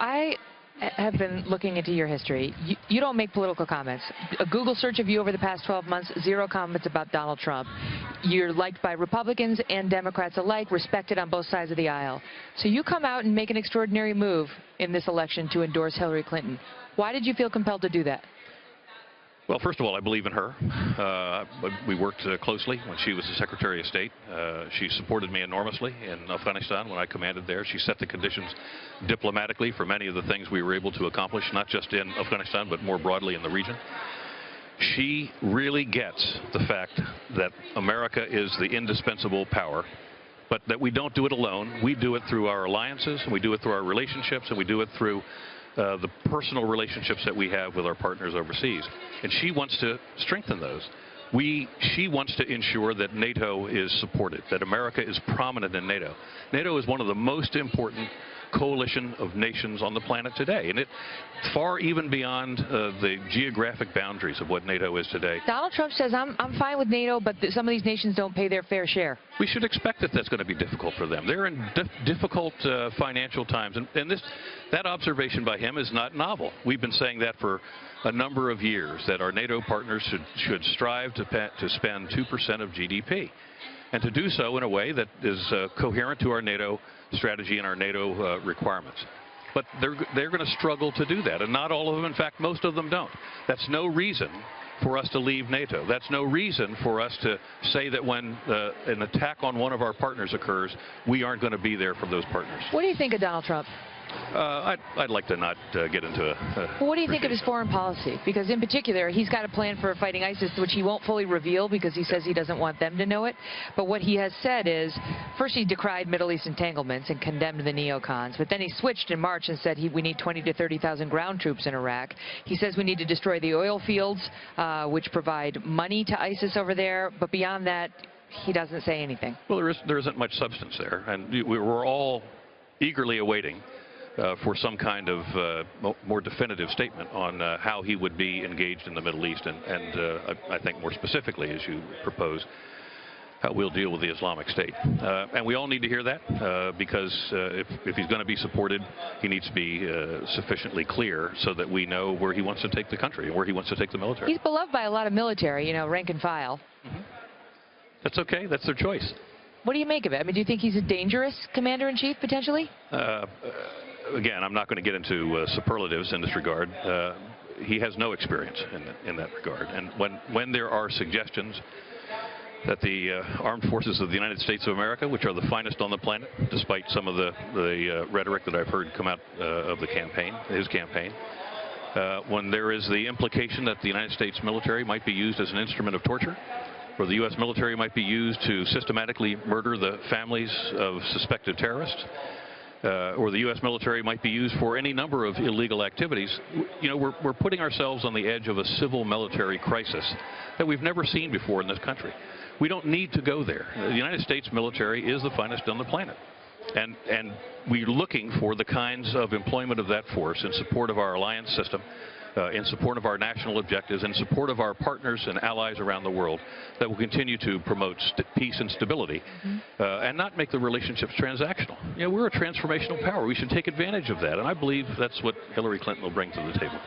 I have been looking into your history. You don't make political comments. A Google search of you over the past 12 months, 0 comments about Donald Trump. You're liked by Republicans and Democrats alike, respected on both sides of the aisle. So you come out and make an extraordinary move in this election to endorse Hillary Clinton. Why did you feel compelled to do that? Well, first of all, I believe in her. We worked closely when she was the Secretary of State. She supported me enormously in Afghanistan when I commanded there. She set the conditions diplomatically for many of the things we were able to accomplish, not just in Afghanistan, but more broadly in the region. She really gets the fact that America is the indispensable power, but that we don't do it alone. We do it through our alliances, and we do it through our relationships, and we do it through the personal relationships that we have with our partners overseas. And she wants to strengthen those. She wants to ensure that NATO is supported, that America is prominent in NATO. NATO is one of the most important coalition of nations on the planet today, and it far even beyond the geographic boundaries of what NATO is today. Donald Trump says, I'm fine with NATO, but some of these nations don't pay their fair share. We should expect that that's going to be difficult for them. They're in difficult financial times, and that observation by him is not novel. We've been saying that for a number of years, that our NATO partners should strive to spend 2% of GDP, and to do so in a way that is coherent to our NATO strategy and our NATO requirements. But they're going to struggle to do that, and not all of them. In fact, most of them don't. That's no reason for us to leave NATO. That's no reason for us to say that when an attack on one of our partners occurs, we aren't going to be there for those partners. What do you think of Donald Trump? I'd like to not get into Well, what do you think of his foreign policy? Because in particular, he's got a plan for fighting ISIS, which he won't fully reveal because he says he doesn't want them to know it. But what he has said is, first he decried Middle East entanglements and condemned the neocons. But then he switched in March and said we need 20 to 30,000 ground troops in Iraq. He says we need to destroy the oil fields, which provide money to ISIS over there. But beyond that, he doesn't say anything. Well, there isn't much substance there. And we're all eagerly awaiting for some kind of more definitive statement on how he would be engaged in the Middle East, and I think more specifically, as you propose, how we'll deal with the Islamic State. And we all need to hear that because if he's going to be supported, he needs to be sufficiently clear so that we know where he wants to take the country and where he wants to take the military. He's beloved by a lot of military, you know, rank and file. Mm-hmm. That's okay. That's their choice. What do you make of it? I mean, do you think he's a dangerous commander-in-chief, potentially? Again, I'm not going to get into superlatives in this regard. He has no experience in that regard. And when there are suggestions that the armed forces of the United States of America, which are the finest on the planet, despite some of the rhetoric that I've heard come out of the campaign, his campaign, when there is the implication that the United States military might be used as an instrument of torture, or the U.S. military might be used to systematically murder the families of suspected terrorists, or the U.S. military might be used for any number of illegal activities, you know, we're putting ourselves on the edge of a civil military crisis that we've never seen before in this country. We don't need to go there. The United States military is the finest on the planet. And we're looking for the kinds of employment of that force in support of our alliance system, in support of our national objectives, in support of our partners and allies around the world that will continue to promote peace and stability, and not make the relationships transactional. You know, we're a transformational power. We should take advantage of that, and I believe that's what Hillary Clinton will bring to the table.